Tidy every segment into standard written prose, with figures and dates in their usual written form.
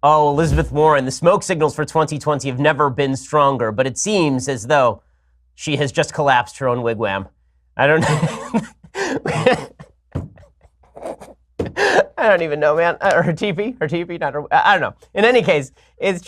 Oh, Elizabeth Warren, the smoke signals for 2020 have never been stronger, but it seems as though she has just collapsed her own wigwam. I don't know. I don't even know, man. Her teepee, not her. I don't know. In any case, it's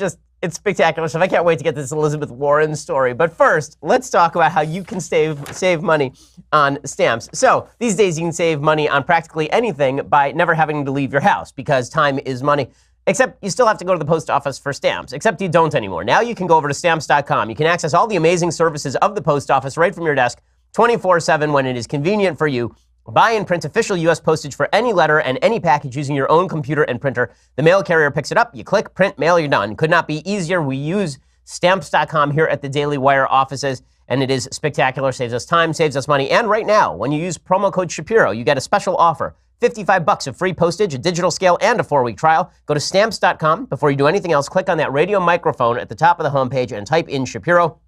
spectacular stuff. I can't wait to get this Elizabeth Warren story. But first, let's talk about how you can save money on stamps. So these days, you can save money on practically anything by never having to leave your house because time is money. Except you still have to go to the post office for stamps, except you don't anymore. Now you can go over to stamps.com. You can access all the amazing services of the post office right from your desk 24/7 when it is convenient for you. Buy and print official U.S. postage for any letter and any package using your own computer and printer. The mail carrier picks it up. You click, print, mail, you're done. Could not be easier. We use stamps.com here at the Daily Wire offices, and it is spectacular. Saves us time, saves us money. And right now, when you use promo code Shapiro, you get a special offer. $55 of free postage, a digital scale, and a 4-week trial. Go to stamps.com. Before you do anything else, click on that radio microphone at the top of the homepage and type in Shapiro.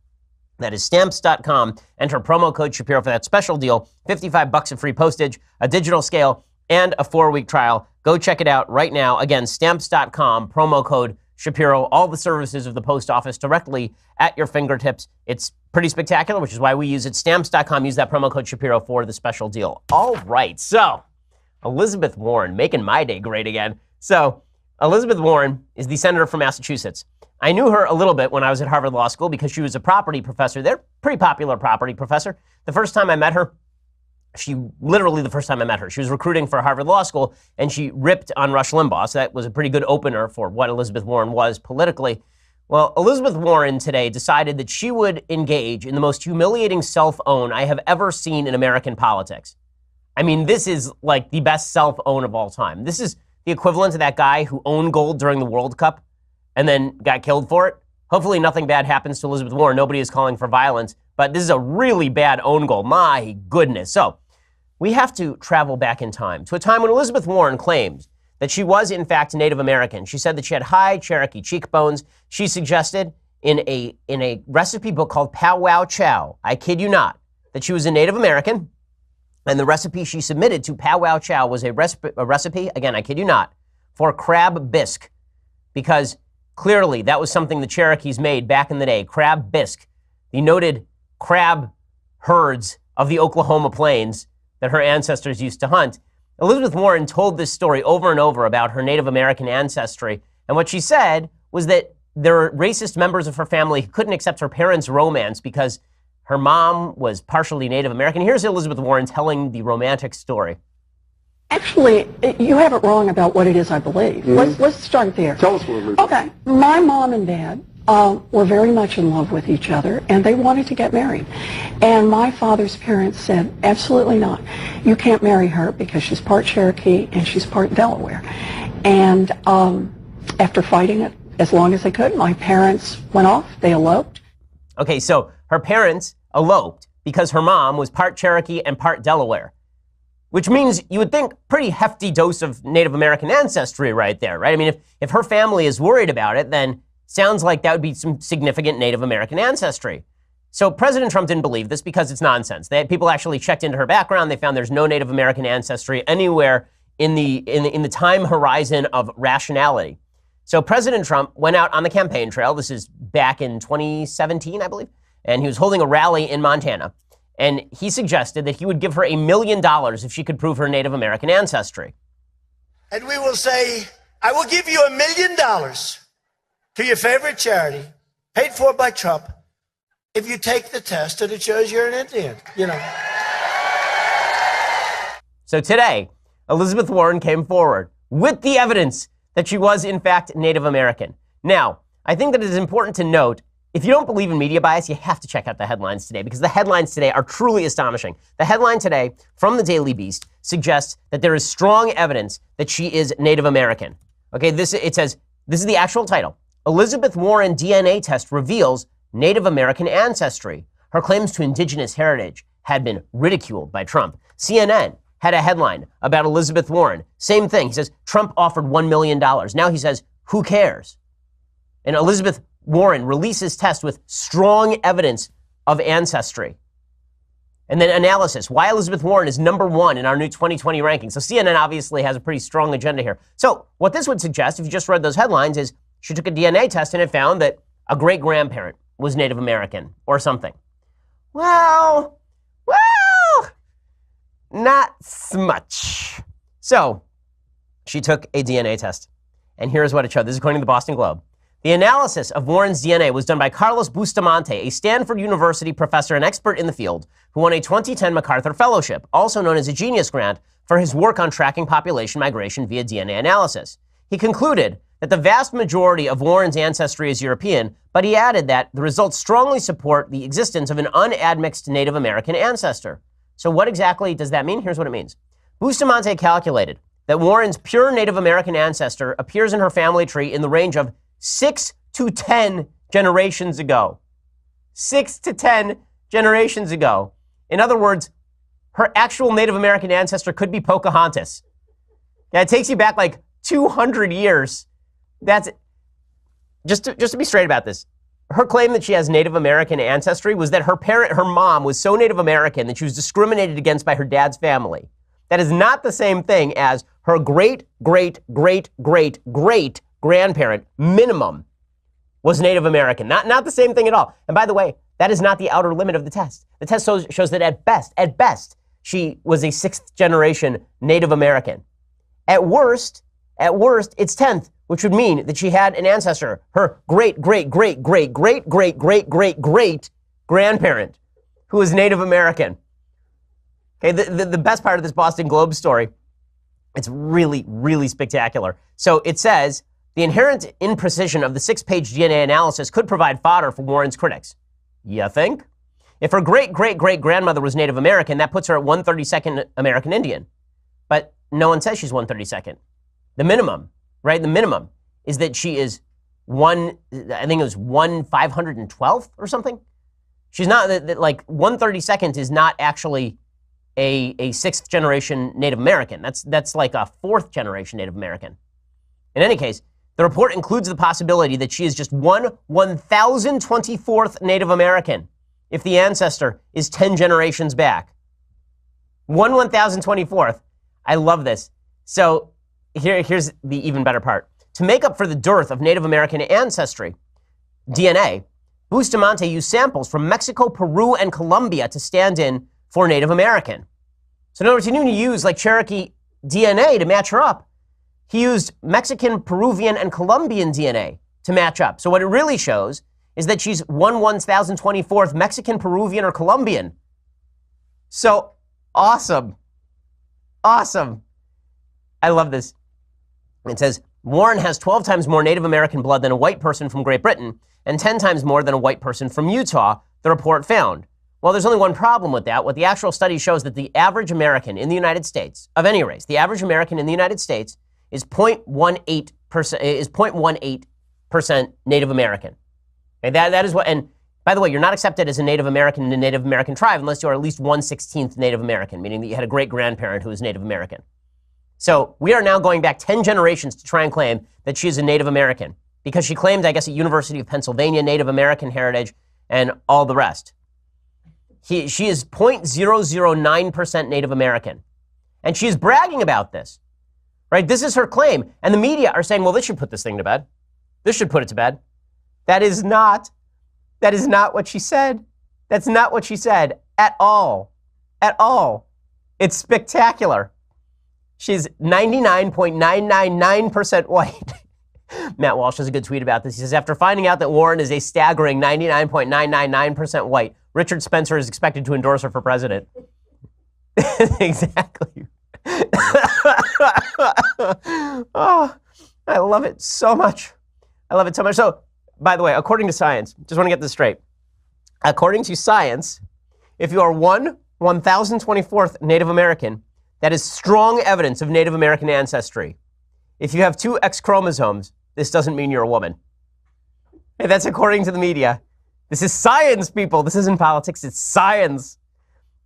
That is stamps.com. Enter promo code Shapiro for that special deal. $55 of free postage, a digital scale, and a 4-week trial. Go check it out right now. Again, stamps.com, promo code Shapiro. All the services of the post office directly at your fingertips. It's pretty spectacular, which is why we use it. Stamps.com. Use that promo code Shapiro for the special deal. All right. So Elizabeth Warren, making my day great again. So Elizabeth Warren is the senator from Massachusetts. I knew her a little bit when I was at Harvard Law School because she was a property professor there, pretty popular property professor. The first time I met her, she was recruiting for Harvard Law School, and she ripped on Rush Limbaugh, so that was a pretty good opener for what Elizabeth Warren was politically. Well, Elizabeth Warren today decided that she would engage in the most humiliating self-own I have ever seen in American politics. I mean, this is like the best self-own of all time. This is the equivalent to that guy who owned gold during the World Cup and then got killed for it. Hopefully nothing bad happens to Elizabeth Warren. Nobody is calling for violence, but this is a really bad own goal. My goodness. So we have to travel back in time to a time when Elizabeth Warren claimed that she was, in fact, Native American. She said that she had high Cherokee cheekbones. She suggested in a recipe book called Pow Wow Chow, I kid you not, that she was a Native American. And the recipe she submitted to Pow Wow Chow was a recipe, again, I kid you not, for crab bisque. Because clearly that was something the Cherokees made back in the day, crab bisque, the noted crab herds of the Oklahoma plains that her ancestors used to hunt. Elizabeth Warren told this story over and over about her Native American ancestry. And what she said was that there were racist members of her family who couldn't accept her parents' romance because her mom was partially Native American. Here's Elizabeth Warren telling the romantic story. Actually, you have it wrong about what it is I believe. Mm-hmm. Let's start there. Tell us what it is. Okay. My mom and dad were very much in love with each other, and they wanted to get married. And my father's parents said, absolutely not. You can't marry her because she's part Cherokee and she's part Delaware. And after fighting it as long as they could, my parents went off. They eloped. Okay, so her parents eloped because her mom was part Cherokee and part Delaware, which means you would think pretty hefty dose of Native American ancestry right there, right? I mean, if her family is worried about it, then sounds like that would be some significant Native American ancestry. So President Trump didn't believe this because it's nonsense. People actually checked into her background. They found there's no Native American ancestry anywhere in the time horizon of rationality. So President Trump went out on the campaign trail. This is back in 2017, I believe. And he was holding a rally in Montana. And he suggested that he would give her $1 million if she could prove her Native American ancestry. And we will say, I will give you $1 million to your favorite charity, paid for by Trump, if you take the test and it shows you're an Indian, you know. So today, Elizabeth Warren came forward with the evidence that she was, in fact, Native American. Now, I think that it is important to note, if you don't believe in media bias, you have to check out the headlines today because the headlines today are truly astonishing. The headline today from the Daily Beast suggests that there is strong evidence that she is Native American. Okay, it says, this is the actual title. Elizabeth Warren DNA test reveals Native American ancestry. Her claims to indigenous heritage had been ridiculed by Trump. CNN had a headline about Elizabeth Warren. Same thing. He says, Trump offered $1 million. Now he says, who cares? And Elizabeth Warren releases test with strong evidence of ancestry. And then analysis, why Elizabeth Warren is #1 in our new 2020 ranking. So CNN obviously has a pretty strong agenda here. So what this would suggest, if you just read those headlines, is she took a DNA test and it found that a great-grandparent was Native American or something. Well, not so much. So she took a DNA test, and here's what it showed. This is according to the Boston Globe. The analysis of Warren's DNA was done by Carlos Bustamante, a Stanford University professor and expert in the field who won a 2010 MacArthur Fellowship, also known as a Genius Grant, for his work on tracking population migration via DNA analysis. He concluded that the vast majority of Warren's ancestry is European, but he added that the results strongly support the existence of an unadmixed Native American ancestor. So what exactly does that mean? Here's what it means. Bustamante calculated that Warren's pure Native American ancestor appears in her family tree in the range of 6 to 10 generations ago. 6 to 10 generations ago. In other words, her actual Native American ancestor could be Pocahontas. Yeah, it takes you back like 200 years. That's just to be straight about this. Her claim that she has Native American ancestry was that her mom was so Native American that she was discriminated against by her dad's family. That is not the same thing as her great, great, great, great, great grandparent, minimum, was Native American. Not the same thing at all. And by the way, that is not the outer limit of the test. The test shows that at best, she was a 6th generation Native American. At worst, it's 10th, which would mean that she had an ancestor, her great, great, great, great, great, great, great, great, great grandparent, who was Native American. Okay, the best part of this Boston Globe story, it's really, really spectacular. So it says, the inherent imprecision of the 6-page DNA analysis could provide fodder for Warren's critics. You think? If her great-great-great-grandmother was Native American, that puts her at 132nd American Indian. But no one says she's 132nd. The minimum, right? The minimum is that she is I think it was 1/512th or something. She's not, like 132nd is not actually a 6th generation Native American. That's like a 4th generation Native American. In any case, the report includes the possibility that she is just 1/1024th Native American if the ancestor is 10 generations back. 1/1024th. I love this. So here's the even better part. To make up for the dearth of Native American ancestry DNA, Bustamante used samples from Mexico, Peru, and Colombia to stand in for Native American. So in other words, he didn't even use like Cherokee DNA to match her up. He used Mexican, Peruvian, and Colombian DNA to match up. So what it really shows is that she's 1/1024th Mexican, Peruvian, or Colombian. So awesome. Awesome. I love this. It says, Warren has 12 times more Native American blood than a white person from Great Britain and 10 times more than a white person from Utah, the report found. Well, there's only one problem with that. What the actual study shows that the average American in the United States, of any race, the average American in the United States is 0.18% Native American. Okay, that is what, and by the way, you're not accepted as a Native American in a Native American tribe unless you are at least 1/16th Native American, meaning that you had a great-grandparent who was Native American. So we are now going back 10 generations to try and claim that she is a Native American because she claimed, I guess, at University of Pennsylvania Native American heritage and all the rest. She is 0.009% Native American. And she is bragging about this, right? This is her claim. And the media are saying, well, this should put this thing to bed. This should put it to bed. That is not what she said. That's not what she said at all. At all. It's spectacular. She's 99.999% white. Matt Walsh has a good tweet about this. He says, after finding out that Warren is a staggering 99.999% white, Richard Spencer is expected to endorse her for president. Exactly. Oh, I love it so much. I love it so much. So, by the way, according to science, just want to get this straight. According to science, if you are 1/1024th Native American, that is strong evidence of Native American ancestry. If you have 2 X chromosomes, this doesn't mean you're a woman. Hey, that's according to the media. This is science, people. This isn't politics, it's science.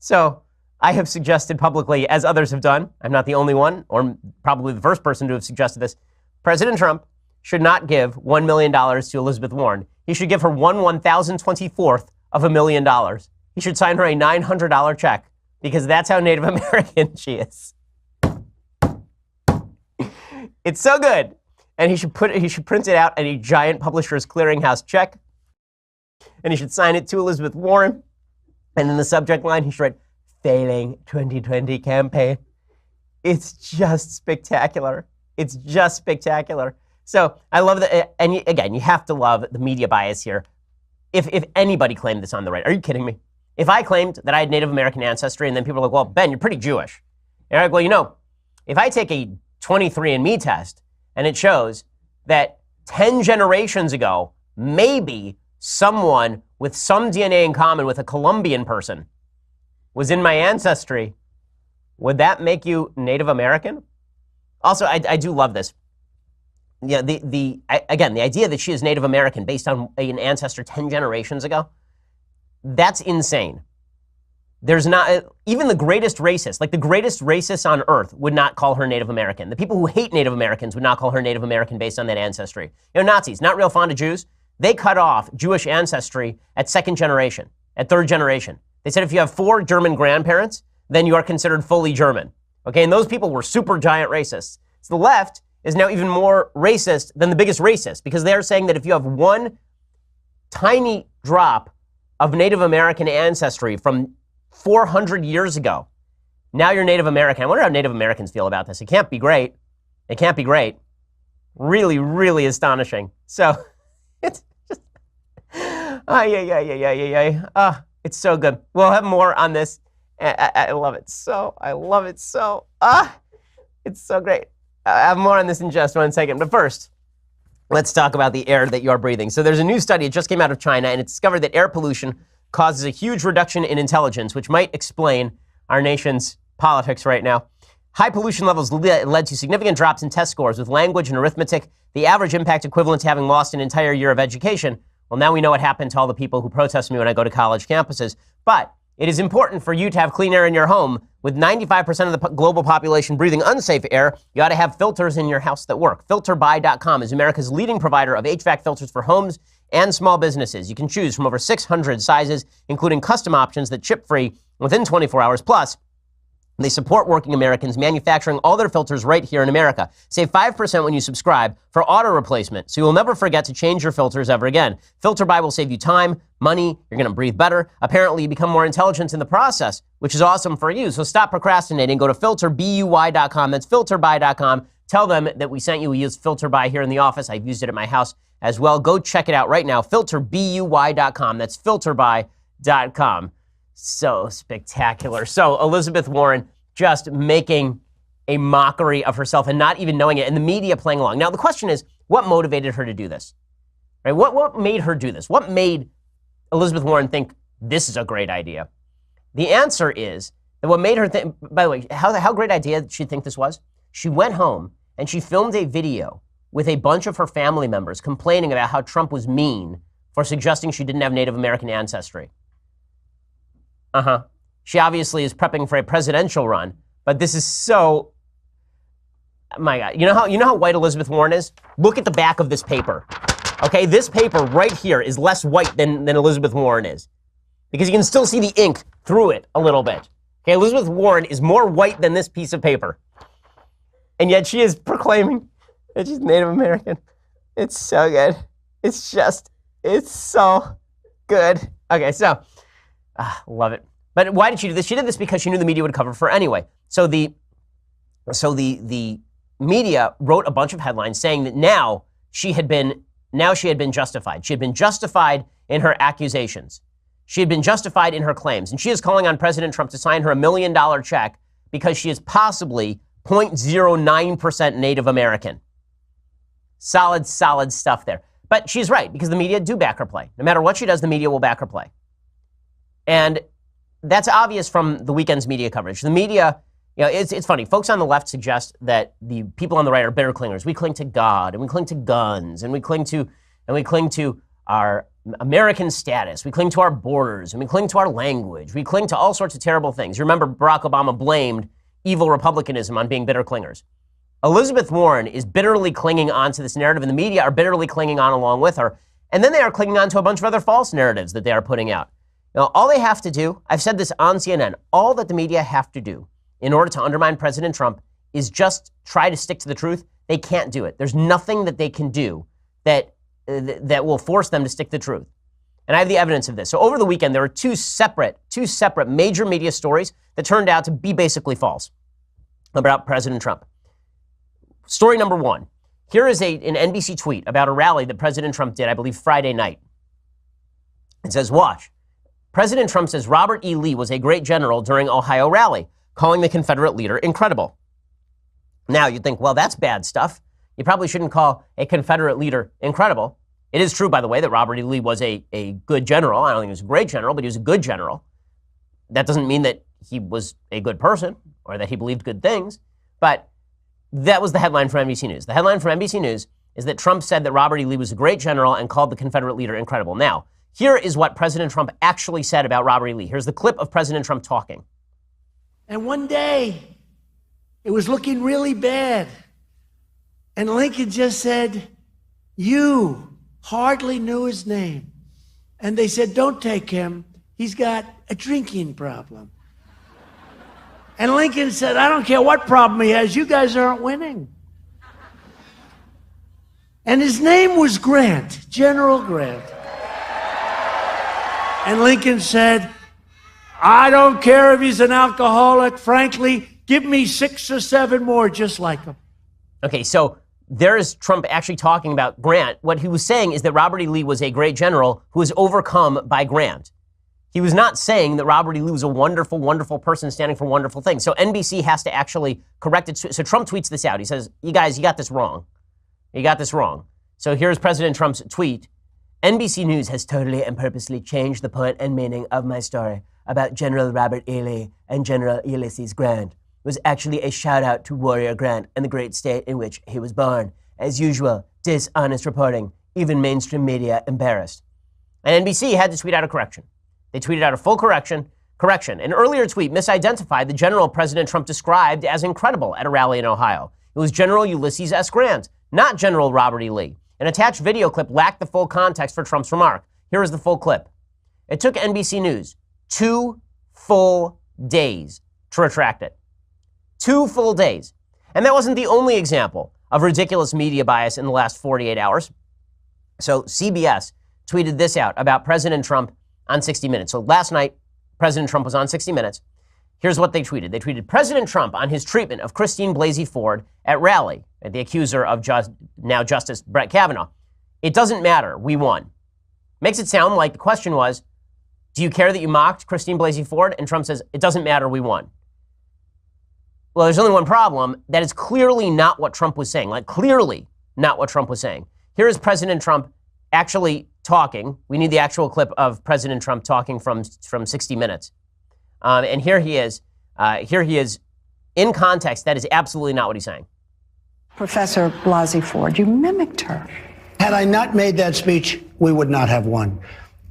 So I have suggested publicly, as others have done, I'm not the only one, or probably the first person to have suggested this, President Trump should not give $1 million to Elizabeth Warren. He should give her 1/1024th of $1 million. he should sign her a $900 check because that's how Native American she is. It's so good. And he should print it out in a giant Publishers Clearinghouse check. And he should sign it to Elizabeth Warren. And in the subject line, he should write, failing 2020 campaign. It's just spectacular. It's just spectacular. So I love that. And again, you have to love the media bias here. If anybody claimed this on the right, are you kidding me? If I claimed that I had Native American ancestry and then people are like, well, Ben, you're pretty Jewish. And I'm like, well, you know, if I take a 23andMe test and it shows that 10 generations ago, maybe someone with some DNA in common with a Colombian person was in my ancestry, would that make you Native American? Also, I do love this. Yeah, again, the idea that she is Native American based on an ancestor 10 generations ago, that's insane. There's not, even the greatest racist, like the greatest racists on earth would not call her Native American. The people who hate Native Americans would not call her Native American based on that ancestry. You know, Nazis, not real fond of Jews, they cut off Jewish ancestry at second generation, at third generation. They said if you have 4 German grandparents, then you are considered fully German. Okay, and those people were super giant racists. So the left is now even more racist than the biggest racist because they're saying that if you have one tiny drop of Native American ancestry from 400 years ago, now you're Native American. I wonder how Native Americans feel about this. It can't be great. It can't be great. Really, really astonishing. So it's just, it's so good. We'll have more on this. I love it so. I love it so. It's so great. I have more on this in just one second. But first, let's talk about the air that you're breathing. So there's a new study. It just came out of China, and it discovered that air pollution causes a huge reduction in intelligence, which might explain our nation's politics right now. High pollution levels led to significant drops in test scores with language and arithmetic, the average impact equivalent to having lost an entire year of education. Well, now we know what happened to all the people who protest me when I go to college campuses. But it is important for you to have clean air in your home. With 95% of the global population breathing unsafe air, you ought to have filters in your house that work. FilterBuy.com is America's leading provider of HVAC filters for homes and small businesses. You can choose from over 600 sizes, including custom options that ship free within 24 hours. Plus, they support working Americans manufacturing all their filters right here in America. Save 5% when you subscribe for auto replacement, so you'll never forget to change your filters ever again. FilterBuy will save you time, money, you're going to breathe better. Apparently, you become more intelligent in the process, which is awesome for you. So stop procrastinating. Go to FilterBuy.com. That's FilterBuy.com. Tell them that we sent you. We use FilterBuy here in the office. I've used it at my house as well. Go check it out right now. FilterBuy.com. That's FilterBuy.com. So spectacular. So Elizabeth Warren just making a mockery of herself and not even knowing it, and the media playing along. Now, the question is, what motivated her to do this? Right? What made her do this? What made Elizabeth Warren think this is a great idea? The answer is that what made her think, by the way, how great idea did she think this was? She went home and she filmed a video with a bunch of her family members complaining about how Trump was mean for suggesting she didn't have Native American ancestry. She obviously is prepping for a presidential run, but this is so, my God. You know how white Elizabeth Warren is? Look at the back of this paper. Okay, this paper right here is less white than Elizabeth Warren is, because you can still see the ink through it a little bit. Okay, Elizabeth Warren is more white than this piece of paper, and yet she is proclaiming that she's Native American. It's so good. It's so good. Okay, so. Love it. But why did she do this? She did this because she knew the media would cover for her anyway. So the media wrote a bunch of headlines saying that now she had been justified. She had been justified in her accusations. She had been justified in her claims. And she is calling on President Trump to sign her $1 million check because she is possibly 0.09% Native American. Solid stuff there. But she's right, because the media do back her play. No matter what she does, the media will back her play. And that's obvious from the weekend's media coverage. The media, it's funny. Folks on the left suggest that the people on the right are bitter clingers. We cling to God, and we cling to guns, and we cling to our American status. We cling to our borders, and we cling to our language. We cling to all sorts of terrible things. You remember Barack Obama blamed evil republicanism on being bitter clingers. Elizabeth Warren is bitterly clinging on to this narrative, and the media are bitterly clinging on along with her. And then they are clinging on to a bunch of other false narratives that they are putting out. Now, all they have to do, I've said this on CNN, all that the media have to do in order to undermine President Trump is just try to stick to the truth. They can't do it. There's nothing that they can do that will force them to stick to the truth. And I have the evidence of this. So over the weekend, there were two separate major media stories that turned out to be basically false about President Trump. Story number one. Here is an NBC tweet about a rally that President Trump did, I believe, Friday night. It says, watch. President Trump says Robert E. Lee was a great general during Ohio rally, calling the Confederate leader incredible. Now, you'd think, well, that's bad stuff. You probably shouldn't call a Confederate leader incredible. It is true, by the way, that Robert E. Lee was a good general. I don't think he was a great general, but he was a good general. That doesn't mean that he was a good person or that he believed good things. But that was the headline from NBC News. The headline from NBC News is that Trump said that Robert E. Lee was a great general and called the Confederate leader incredible. Now, here is what President Trump actually said about Robert E. Lee. Here's the clip of President Trump talking. And one day, it was looking really bad. And Lincoln just said, you hardly knew his name. And they said, don't take him. He's got a drinking problem. And Lincoln said, I don't care what problem he has. You guys aren't winning. And his name was Grant, General Grant. And Lincoln said, I don't care if he's an alcoholic. Frankly, give me 6 or 7 more just like him. Okay, so there is Trump actually talking about Grant. What he was saying is that Robert E. Lee was a great general who was overcome by Grant. He was not saying that Robert E. Lee was a wonderful, wonderful person standing for wonderful things. So NBC has to actually correct it. So Trump tweets this out. He says, you guys, you got this wrong. You got this wrong. So here's President Trump's tweet. NBC News has totally and purposely changed the point and meaning of my story about General Robert E. Lee and General Ulysses Grant. It was actually a shout out to Warrior Grant and the great state in which he was born. As usual, dishonest reporting, even mainstream media embarrassed. And NBC had to tweet out a correction. They tweeted out a full correction. An earlier tweet misidentified the general President Trump described as incredible at a rally in Ohio. It was General Ulysses S. Grant, not General Robert E. Lee. An attached video clip lacked the full context for Trump's remark. Here is the full clip. It took NBC News 2 full days to retract it. 2 full days. And that wasn't the only example of ridiculous media bias in the last 48 hours. So CBS tweeted this out about President Trump on 60 Minutes. So last night, President Trump was on 60 Minutes. Here's what they tweeted. They tweeted, President Trump on his treatment of Christine Blasey Ford at rally, the accuser of now Justice Brett Kavanaugh. It doesn't matter. We won. Makes it sound like the question was, do you care that you mocked Christine Blasey Ford? And Trump says, it doesn't matter. We won. Well, there's only one problem. That is clearly not what Trump was saying. Like, clearly not what Trump was saying. Here is President Trump actually talking. We need the actual clip of President Trump talking from 60 Minutes. And here he is. In context, that is absolutely not what he's saying. Professor Blasey Ford, you mimicked her. Had I not made that speech, we would not have won.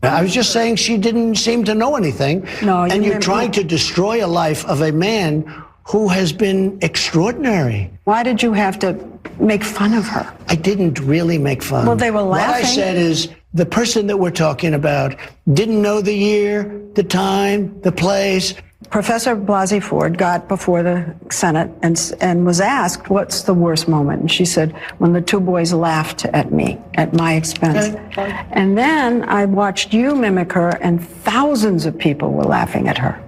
I was just saying she didn't seem to know anything. No, and you're trying to destroy a life of a man who has been extraordinary. Why did you have to make fun of her? I didn't really make fun. Well, they were laughing. What I said is the person that we're talking about didn't know the year, the time, the place. Professor Blasey Ford got before the Senate and was asked, what's the worst moment? And she said, when the 2 boys laughed at me, at my expense. Okay. And then I watched you mimic her, and thousands of people were laughing at her.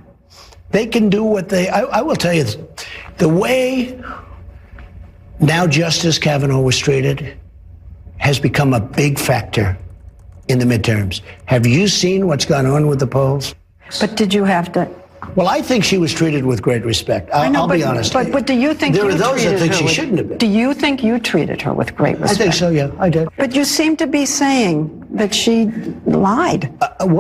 They can do what I will tell you, the way now Justice Kavanaugh was treated has become a big factor in the midterms. Have you seen what's gone on with the polls? But did you have to? Well, I think she was treated with great respect. I'll be honest. But do you think there you are those that treated think her she with- shouldn't have been? Do you think you treated her with great respect? I think so, yeah, I did. But you seem to be saying that she lied.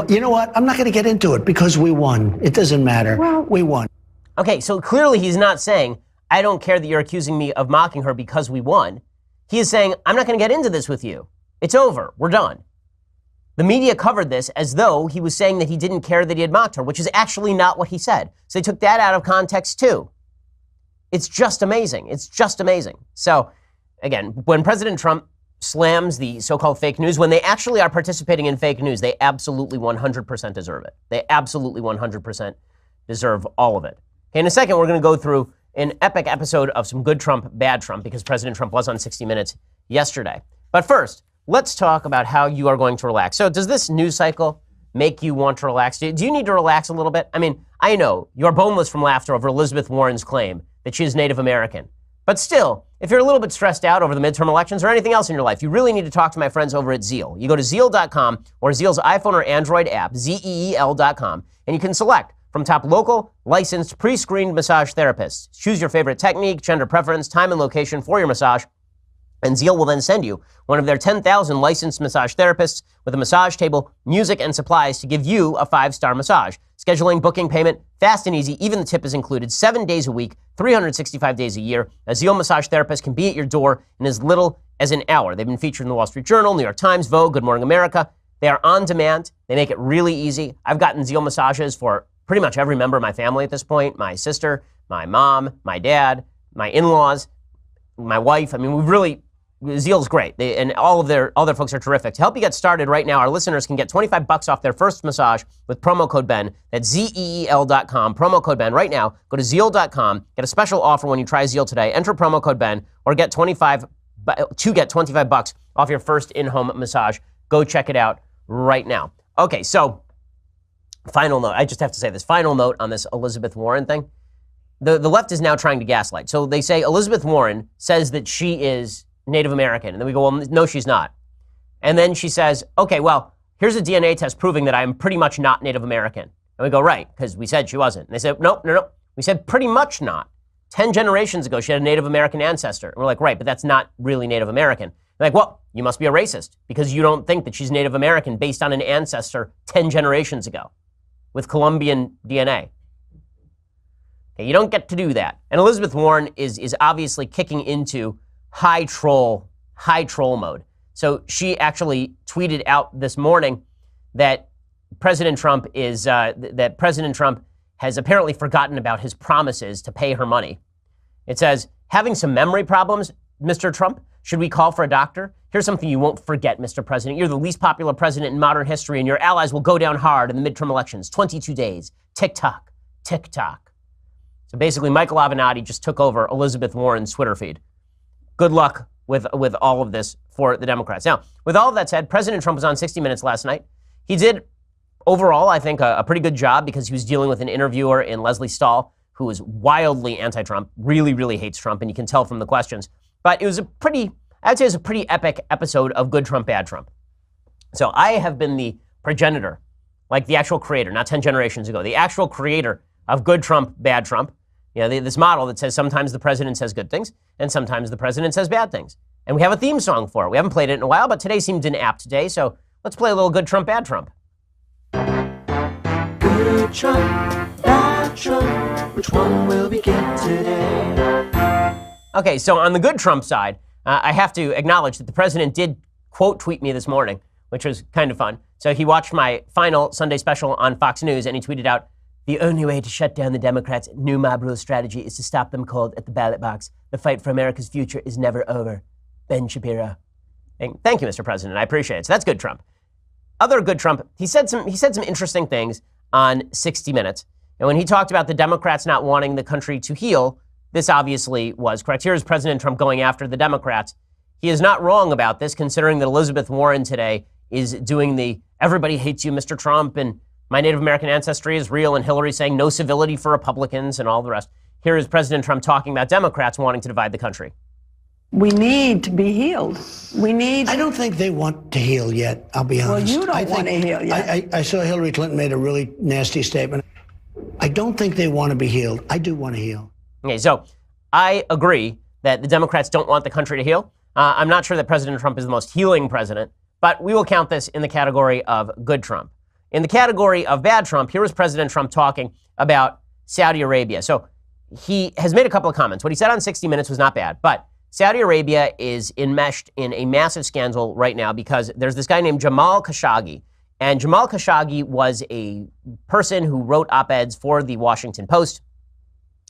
You know what? I'm not going to get into it because we won. It doesn't matter. Well- We won. Okay, so clearly he's not saying, I don't care that you're accusing me of mocking her because we won. He is saying, I'm not going to get into this with you. It's over. We're done. The media covered this as though he was saying that he didn't care that he had mocked her, which is actually not what he said. So they took that out of context too. It's just amazing. It's just amazing. So again, when President Trump slams the so-called fake news, when they actually are participating in fake news, they absolutely 100% deserve it. They absolutely 100% deserve all of it. Okay, in a second, we're going to go through an epic episode of some good Trump, bad Trump, because President Trump was on 60 Minutes yesterday. But first, let's talk about how you are going to relax. So does this news cycle make you want to relax? Do you need to relax a little bit? I mean, I know you're boneless from laughter over Elizabeth Warren's claim that she is Native American. But still, if you're a little bit stressed out over the midterm elections or anything else in your life, you really need to talk to my friends over at Zeal. You go to Zeal.com or Zeal's iPhone or Android app, ZEEL.com, and you can select from top local, licensed, pre-screened massage therapists. Choose your favorite technique, gender preference, time and location for your massage, and Zeal will then send you one of their 10,000 licensed massage therapists with a massage table, music, and supplies to give you a 5-star massage. Scheduling, booking, payment, fast and easy. Even the tip is included 7 days a week, 365 days a year. A Zeal massage therapist can be at your door in as little as an hour. They've been featured in the Wall Street Journal, New York Times, Vogue, Good Morning America. They are on demand. They make it really easy. I've gotten Zeal massages for pretty much every member of my family at this point. My sister, my mom, my dad, my in-laws, my wife. I mean, we've really... Zeal's great, and all their folks are terrific. To help you get started right now, our listeners can get $25 off their first massage with promo code BEN. That's ZEEL.com, promo code BEN. Right now, go to Zeal.com, get a special offer when you try Zeal today. Enter promo code BEN, or get $25 off your first in-home massage. Go check it out right now. Okay, so final note. I just have to say this. Final note on this Elizabeth Warren thing. The left is now trying to gaslight. So they say Elizabeth Warren says that she is Native American. And then we go, well, no, she's not. And then she says, okay, well, here's a DNA test proving that I'm pretty much not Native American. And we go, right, because we said she wasn't. And they said, no. We said pretty much not. 10 generations ago, she had a Native American ancestor. And we're like, right, but that's not really Native American. They're like, well, you must be a racist because you don't think that she's Native American based on an ancestor 10 generations ago with Colombian DNA. Okay, you don't get to do that. And Elizabeth Warren is obviously kicking into high troll mode. So she actually tweeted out this morning that President Trump has apparently forgotten about his promises to pay her money. It says, having some memory problems, Mr. Trump? Should we call for a doctor? Here's something you won't forget, Mr. President. You're the least popular president in modern history, and your allies will go down hard in the midterm elections. 22 days. Tick-tock. Tick-tock. So basically, Michael Avenatti just took over Elizabeth Warren's Twitter feed. Good luck with all of this for the Democrats. Now, with all of that said, President Trump was on 60 Minutes last night. He did, overall, I think, a pretty good job because he was dealing with an interviewer in Leslie Stahl who is wildly anti-Trump, really, really hates Trump, and you can tell from the questions. But it was I'd say it was a pretty epic episode of Good Trump, Bad Trump. So I have been the progenitor, like the actual creator, not 10 generations ago, the actual creator of Good Trump, Bad Trump. You know, this model that says sometimes the president says good things and sometimes the president says bad things. And we have a theme song for it. We haven't played it in a while, but today seemed an apt day. So let's play a little Good Trump, Bad Trump. Good Trump, Bad Trump, which one will we get today? Okay, so on the good Trump side, I have to acknowledge that the president did quote tweet me this morning, which was kind of fun. So he watched my final Sunday special on Fox News and he tweeted out, "The only way to shut down the Democrats' new mob rule strategy is to stop them cold at the ballot box. The fight for America's future is never over. Ben Shapiro." Thank you, Mr. President. I appreciate it. So that's good Trump. Other good Trump, he said some interesting things on 60 Minutes. And when he talked about the Democrats not wanting the country to heal, this obviously was correct. Here's President Trump going after the Democrats. He is not wrong about this, considering that Elizabeth Warren today is doing the "everybody hates you, Mr. Trump," and "my Native American ancestry is real," and Hillary saying "no civility for Republicans," and all the rest. Here is President Trump talking about Democrats wanting to divide the country. We need to be healed. I don't think they want to heal yet, I'll be honest. Well, you don't want to heal yet. I saw Hillary Clinton made a really nasty statement. I don't think they want to be healed. I do want to heal. Okay, so I agree that the Democrats don't want the country to heal. I'm not sure that President Trump is the most healing president, but we will count this in the category of good Trump. In the category of bad Trump, here was President Trump talking about Saudi Arabia. So he has made a couple of comments. What he said on 60 Minutes was not bad, but Saudi Arabia is enmeshed in a massive scandal right now because there's this guy named Jamal Khashoggi. And Jamal Khashoggi was a person who wrote op-eds for the Washington Post.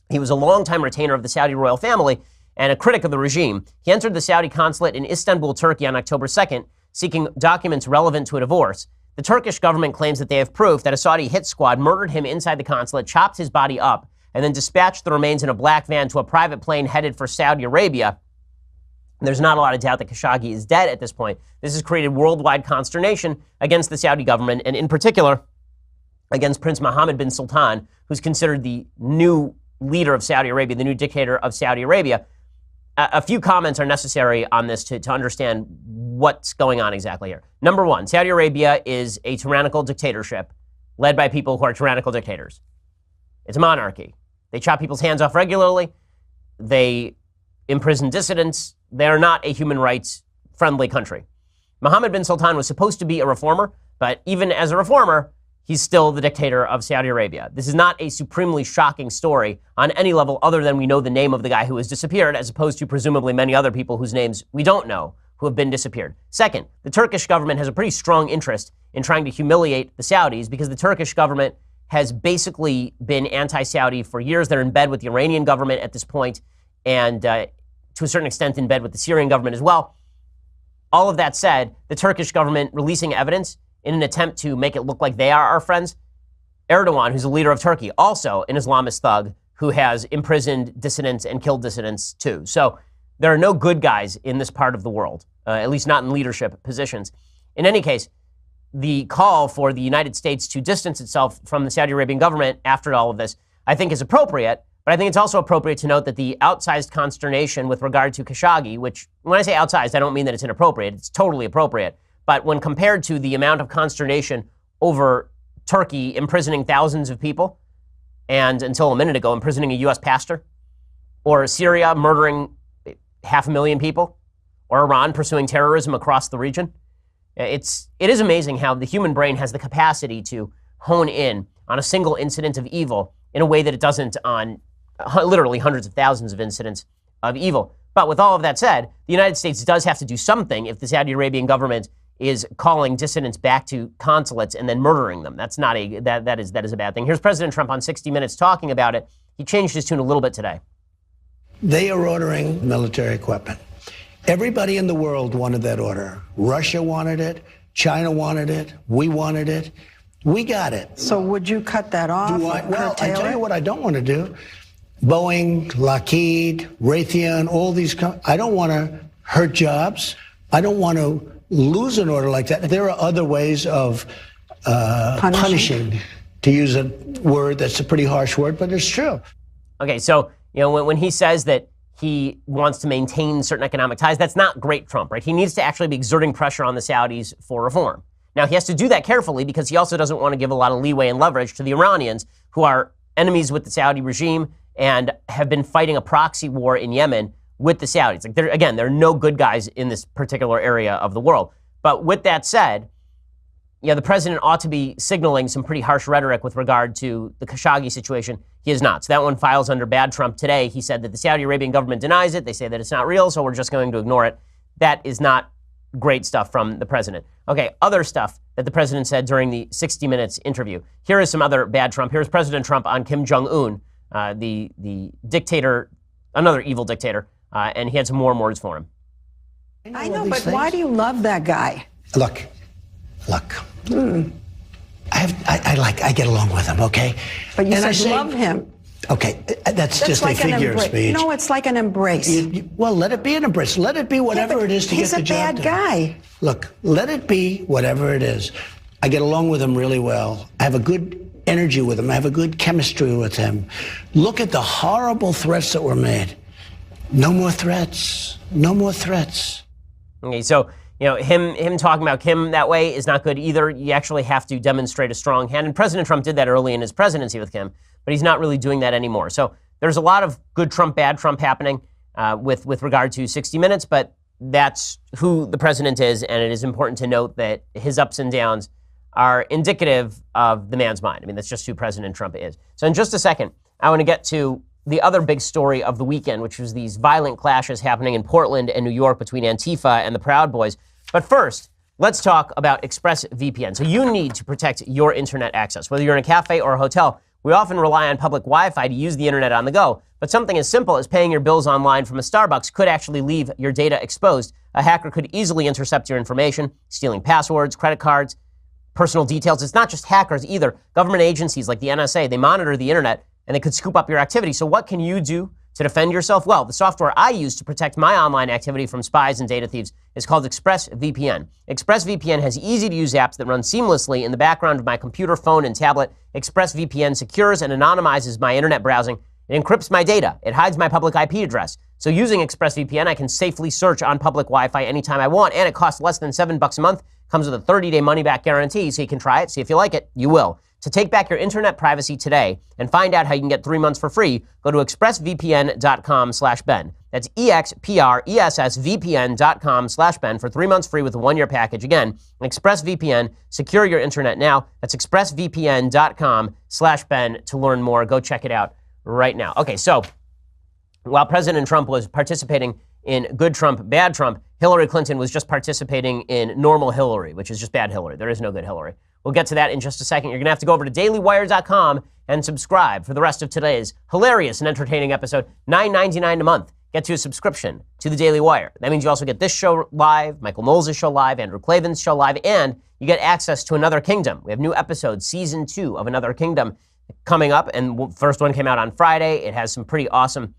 He was a longtime retainer of the Saudi royal family. and a critic of the regime. He entered the Saudi consulate in Istanbul, Turkey on October 2nd, seeking documents relevant to a divorce. The Turkish government claims that they have proof that a Saudi hit squad murdered him inside the consulate, chopped his body up, and then dispatched the remains in a black van to a private plane headed for Saudi Arabia. There's not a lot of doubt that Khashoggi is dead at this point. This has created worldwide consternation against the Saudi government, and in particular, against Prince Mohammed bin Sultan, who's considered the new leader of Saudi Arabia, the new dictator of Saudi Arabia. A few comments are necessary on this to understand what's going on exactly here. Number one, Saudi Arabia is a tyrannical dictatorship led by people who are tyrannical dictators. It's a monarchy. They chop people's hands off regularly. They imprison dissidents. They are not a human rights friendly country. Mohammed bin Sultan was supposed to be a reformer, but even as a reformer, he's still the dictator of Saudi Arabia. This is not a supremely shocking story on any level other than we know the name of the guy who has disappeared, as opposed to presumably many other people whose names we don't know who have been disappeared. Second, the Turkish government has a pretty strong interest in trying to humiliate the Saudis because the Turkish government has basically been anti-Saudi for years. They're in bed with the Iranian government at this point, and to a certain extent in bed with the Syrian government as well. All of that said, the Turkish government releasing evidence in an attempt to make it look like they are our friends. Erdogan, who's the leader of Turkey, also an Islamist thug who has imprisoned dissidents and killed dissidents too. So there are no good guys in this part of the world, at least not in leadership positions. In any case, the call for the United States to distance itself from the Saudi Arabian government after all of this, I think is appropriate, but I think it's also appropriate to note that the outsized consternation with regard to Khashoggi, which when I say outsized, I don't mean that it's inappropriate, it's totally appropriate, but when compared to the amount of consternation over Turkey imprisoning thousands of people, and until a minute ago, imprisoning a U.S. pastor, or Syria murdering 500,000 people, or Iran pursuing terrorism across the region, it is amazing how the human brain has the capacity to hone in on a single incident of evil in a way that it doesn't on literally hundreds of thousands of incidents of evil. But with all of that said, the United States does have to do something if the Saudi Arabian government is calling dissidents back to consulates and then murdering them. That's not that is a bad thing. Here's President Trump on 60 Minutes talking about it. He changed his tune a little bit today. They are ordering military equipment. Everybody in the world wanted that order. Russia wanted it. China wanted it. We wanted it. We got it. So would you cut that off? Well, I tell you what I don't want to do. Boeing, Lockheed, Raytheon, all these I don't want to hurt jobs. I don't want to lose an order like that. There are other ways of punishing, to use a word that's a pretty harsh word, but it's true. Okay, so when he says that he wants to maintain certain economic ties, that's not great Trump, right? He needs to actually be exerting pressure on the Saudis for reform. Now, he has to do that carefully because he also doesn't want to give a lot of leeway and leverage to the Iranians, who are enemies with the Saudi regime and have been fighting a proxy war in Yemen with the Saudis. Like, there are no good guys in this particular area of the world. But with that said, the president ought to be signaling some pretty harsh rhetoric with regard to the Khashoggi situation. He is not. So that one files under bad Trump today. He said that the Saudi Arabian government denies it. They say that it's not real, so we're just going to ignore it. That is not great stuff from the president. Okay, other stuff that the president said during the 60 Minutes interview. Here is some other bad Trump. Here's President Trump on Kim Jong-un, the dictator, another evil dictator, and he had some more words for him. I know, but why do you love that guy? Look. I get along with him, okay? But you said you love him. Okay, that's just like a figure of speech. No, it's like an embrace. Well, let it be an embrace. Let it be whatever it is to get the job done. He's a bad guy. Look, let it be whatever it is. I get along with him really well. I have a good energy with him. I have a good chemistry with him. Look at the horrible threats that were made. No more threats. No more threats. Okay, so him talking about Kim that way is not good either. You actually have to demonstrate a strong hand. And President Trump did that early in his presidency with Kim, but he's not really doing that anymore. So there's a lot of good Trump, bad Trump happening with regard to 60 Minutes, but that's who the president is, and it is important to note that his ups and downs are indicative of the man's mind. I mean, that's just who President Trump is. So in just a second, I want to get to the other big story of the weekend, which was these violent clashes happening in Portland and New York between Antifa and the Proud Boys. But first, let's talk about ExpressVPN. So you need to protect your internet access. Whether you're in a cafe or a hotel, We often rely on public Wi-Fi to use the internet on the go, but something as simple as paying your bills online from a Starbucks could actually leave your data exposed. A hacker could easily intercept your information, stealing passwords, credit cards, personal details. It's not just hackers either. Government agencies like the NSA, they monitor the internet and they could scoop up your activity. So what can you do to defend yourself? Well, the software I use to protect my online activity from spies and data thieves is called ExpressVPN. ExpressVPN has easy-to-use apps that run seamlessly in the background of my computer, phone, and tablet. ExpressVPN secures and anonymizes my internet browsing. It encrypts my data. It hides my public IP address. So using ExpressVPN, I can safely search on public Wi-Fi anytime I want, and it costs less than $7 a month. Comes with a 30-day money-back guarantee, so you can try it, see if you like it. You will. To take back your internet privacy today and find out how you can get 3 months for free, go to expressvpn.com/Ben. That's expressvpn.com/Ben for 3 months free with a 1-year package. Again, ExpressVPN. Secure your internet now. That's expressvpn.com/Ben to learn more. Go check it out right now. Okay, so while President Trump was participating in good Trump, bad Trump, Hillary Clinton was just participating in normal Hillary, which is just bad Hillary. There is no good Hillary. We'll get to that in just a second. You're going to have to go over to dailywire.com and subscribe for the rest of today's hilarious and entertaining episode. $9.99 a month gets you a subscription to the Daily Wire. That means you also get this show live, Michael Knowles' show live, Andrew Klavan's show live, and you get access to Another Kingdom. We have new episodes, season 2 of Another Kingdom coming up, and the first one came out on Friday. It has some pretty awesome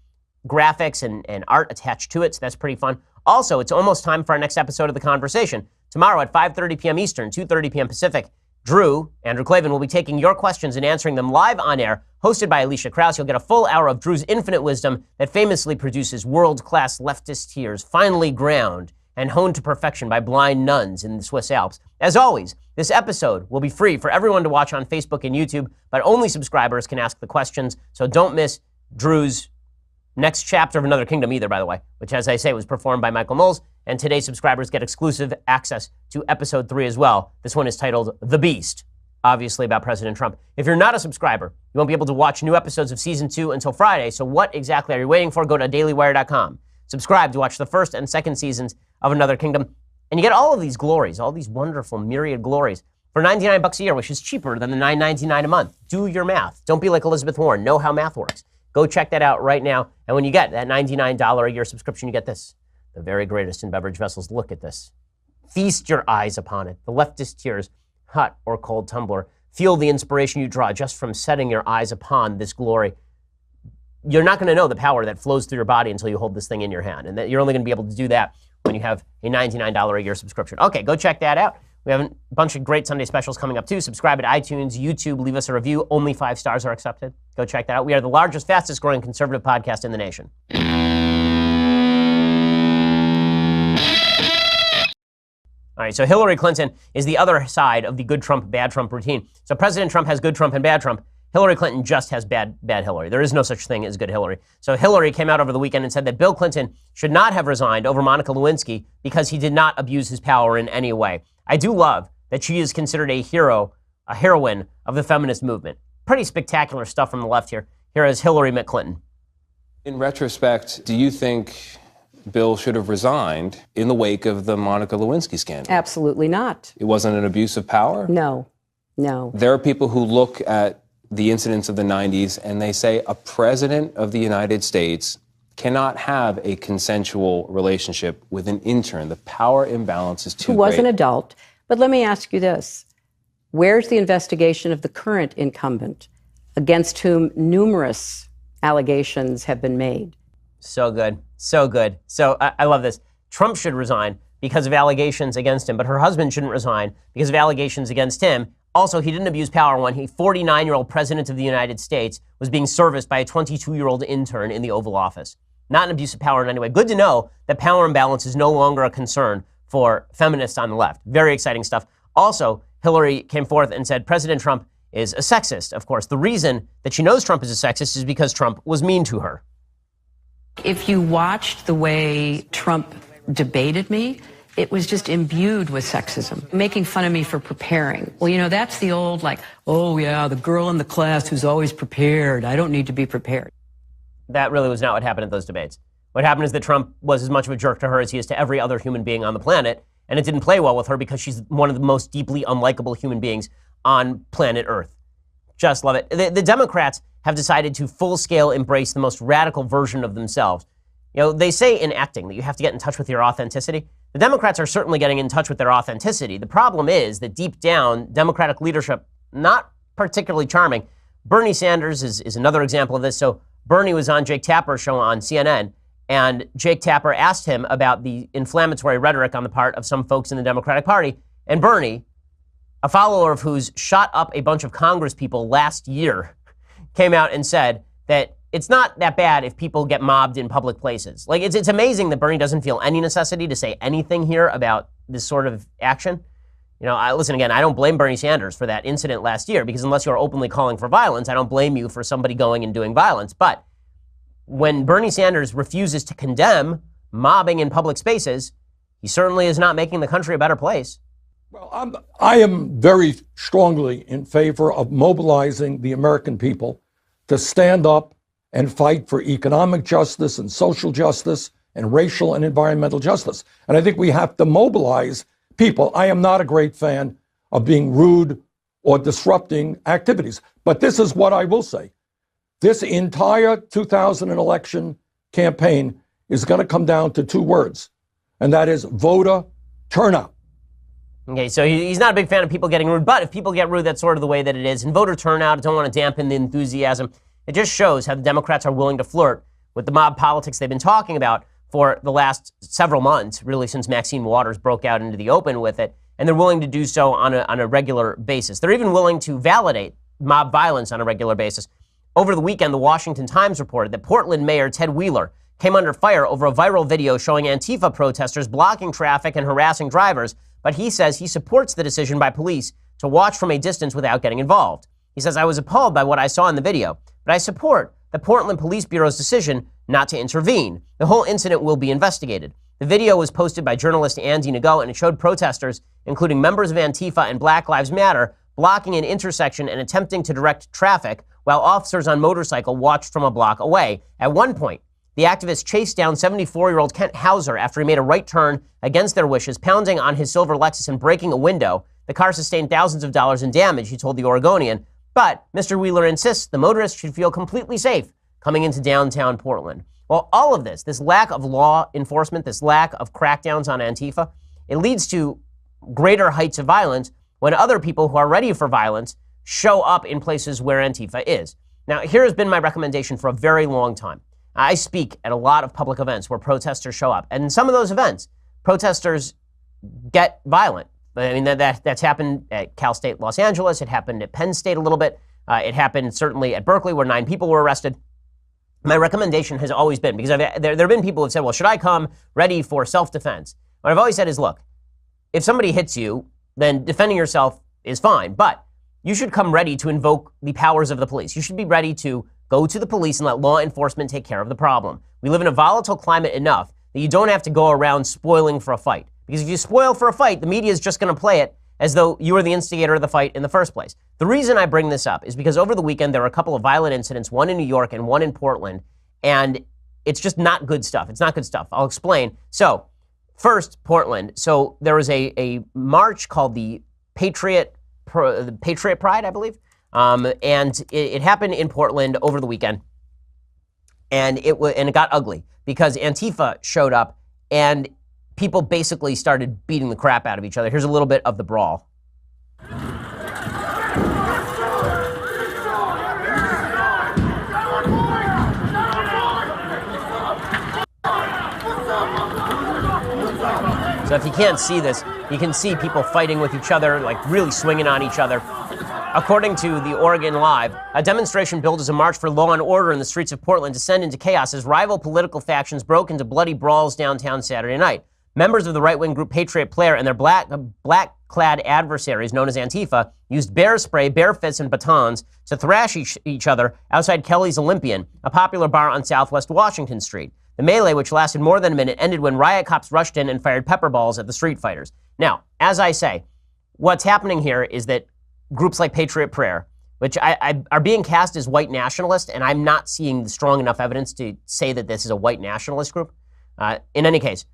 graphics and art attached to it, so that's pretty fun. Also, it's almost time for our next episode of The Conversation. Tomorrow at 5:30 p.m. Eastern, 2:30 p.m. Pacific, Andrew Klavan, will be taking your questions and answering them live on air, hosted by Alicia Krause. You'll get a full hour of Drew's infinite wisdom that famously produces world-class leftist tears, finely ground and honed to perfection by blind nuns in the Swiss Alps. As always, this episode will be free for everyone to watch on Facebook and YouTube, but only subscribers can ask the questions, so don't miss Drew's next chapter of Another Kingdom either, by the way, which, as I say, was performed by Michael Knowles, and today's subscribers get exclusive access to episode 3 as well. This one is titled The Beast, obviously about President Trump. If you're not a subscriber, you won't be able to watch new episodes of season 2 until Friday, so what exactly are you waiting for? Go to dailywire.com. Subscribe to watch the first and second seasons of Another Kingdom, and you get all of these glories, all these wonderful myriad glories for $99 a year, which is cheaper than the $9.99 a month. Do your math. Don't be like Elizabeth Warren. Know how math works. Go check that out right now. And when you get that $99 a year subscription, you get this. The very greatest in beverage vessels. Look at this. Feast your eyes upon it. The leftist tears, hot or cold tumbler. Feel the inspiration you draw just from setting your eyes upon this glory. You're not going to know the power that flows through your body until you hold this thing in your hand. And that you're only going to be able to do that when you have a $99 a year subscription. Okay, go check that out. We have a bunch of great Sunday specials coming up too. Subscribe at iTunes, YouTube, leave us a review. Only 5 stars are accepted. Go check that out. We are the largest, fastest growing conservative podcast in the nation. All right, so Hillary Clinton is the other side of the good Trump, bad Trump routine. So President Trump has good Trump and bad Trump. Hillary Clinton just has bad Hillary. There is no such thing as good Hillary. So Hillary came out over the weekend and said that Bill Clinton should not have resigned over Monica Lewinsky because he did not abuse his power in any way. I do love that she is considered a hero, a heroine of the feminist movement. Pretty spectacular stuff from the left here. Here is Hillary McClinton. In retrospect, do you think Bill should have resigned in the wake of the Monica Lewinsky scandal? Absolutely not. It wasn't an abuse of power? No. There are people who look at the incidents of the 90s and they say a president of the United States cannot have a consensual relationship with an intern. The power imbalance is too great. Who was an adult. But let me ask you this. Where's the investigation of the current incumbent against whom numerous allegations have been made? So good. So good. So I love this. Trump should resign because of allegations against him, but her husband shouldn't resign because of allegations against him. Also, he didn't abuse power when he, 49-year-old president of the United States, was being serviced by a 22-year-old intern in the Oval Office. Not an abuse of power in any way. Good to know that power imbalance is no longer a concern for feminists on the left. Very exciting stuff. Also, Hillary came forth and said President Trump is a sexist. Of course, the reason that she knows Trump is a sexist is because Trump was mean to her. If you watched the way Trump debated me, it was just imbued with sexism, making fun of me for preparing. Well, you know, that's the old like, oh yeah, the girl in the class who's always prepared. I don't need to be prepared. That really was not what happened at those debates. What happened is that Trump was as much of a jerk to her as he is to every other human being on the planet, and it didn't play well with her because she's one of the most deeply unlikable human beings on planet Earth. Just love it. The Democrats have decided to full-scale embrace the most radical version of themselves. You know, they say in acting that you have to get in touch with your authenticity. The Democrats are certainly getting in touch with their authenticity. The problem is that deep down, Democratic leadership, not particularly charming. Bernie Sanders is another example of this. So Bernie was on Jake Tapper's show on CNN, and Jake Tapper asked him about the inflammatory rhetoric on the part of some folks in the Democratic Party. And Bernie, a follower of whose shot up a bunch of Congress people last year, came out and said that it's not that bad if people get mobbed in public places. Like, it's amazing that Bernie doesn't feel any necessity to say anything here about this sort of action. You know, listen, again, I don't blame Bernie Sanders for that incident last year, because unless you're openly calling for violence, I don't blame you for somebody going and doing violence. But when Bernie Sanders refuses to condemn mobbing in public spaces, he certainly is not making the country a better place. Well, I am very strongly in favor of mobilizing the American people to stand up and fight for economic justice and social justice and racial and environmental justice. And I think we have to mobilize people. I am not a great fan of being rude or disrupting activities. But this is what I will say. This entire 2000 election campaign is going to come down to two words, and that is voter turnout. Okay, so he's not a big fan of people getting rude, but if people get rude, that's sort of the way that it is. And voter turnout, I don't want to dampen the enthusiasm. It just shows how the Democrats are willing to flirt with the mob politics they've been talking about for the last several months, really since Maxine Waters broke out into the open with it, and they're willing to do so on a regular basis. They're even willing to validate mob violence on a regular basis. Over the weekend, the Washington Times reported that Portland Mayor Ted Wheeler came under fire over a viral video showing Antifa protesters blocking traffic and harassing drivers, but he says he supports the decision by police to watch from a distance without getting involved. He says, "I was appalled by what I saw in the video, but I support the Portland Police Bureau's decision not to intervene. The whole incident will be investigated." The video was posted by journalist Andy Nago, and it showed protesters, including members of Antifa and Black Lives Matter, blocking an intersection and attempting to direct traffic while officers on motorcycle watched from a block away. At one point, the activists chased down 74-year-old Kent Hauser after he made a right turn against their wishes, pounding on his silver Lexus and breaking a window. The car sustained thousands of dollars in damage, he told the Oregonian. But Mr. Wheeler insists the motorists should feel completely safe coming into downtown Portland. Well, all of this lack of law enforcement, this lack of crackdowns on Antifa, it leads to greater heights of violence when other people who are ready for violence show up in places where Antifa is. Now, here has been my recommendation for a very long time. I speak at a lot of public events where protesters show up. And in some of those events, protesters get violent. I mean, that's happened at Cal State Los Angeles. It happened at Penn State a little bit. It happened certainly at Berkeley, where 9 people were arrested. My recommendation has always been, because there have been people who have said, well, should I come ready for self-defense? What I've always said is, look, if somebody hits you, then defending yourself is fine. But you should come ready to invoke the powers of the police. You should be ready to go to the police and let law enforcement take care of the problem. We live in a volatile climate enough that you don't have to go around spoiling for a fight. Because if you spoil for a fight, the media is just going to play it as though you were the instigator of the fight in the first place. The reason I bring this up is because over the weekend there were a couple of violent incidents, one in New York and one in Portland, and it's just not good stuff. It's not good stuff. I'll explain. So, first, Portland. So there was a march called the Patriot Pride, I believe. And it happened in Portland over the weekend, and it got ugly because Antifa showed up and people basically started beating the crap out of each other. Here's a little bit of the brawl. So if you can't see this, you can see people fighting with each other, like really swinging on each other. According to the Oregon Live, a demonstration billed as a march for law and order in the streets of Portland descended into chaos as rival political factions broke into bloody brawls downtown Saturday night. Members of the right-wing group Patriot Prayer and their black-clad adversaries, known as Antifa, used bear spray, bear fists, and batons to thrash each other outside Kelly's Olympian, a popular bar on Southwest Washington Street. The melee, which lasted more than a minute, ended when riot cops rushed in and fired pepper balls at the street fighters. Now, as I say, what's happening here is that groups like Patriot Prayer, which are being cast as white nationalist, and I'm not seeing strong enough evidence to say that this is a white nationalist group. In any case,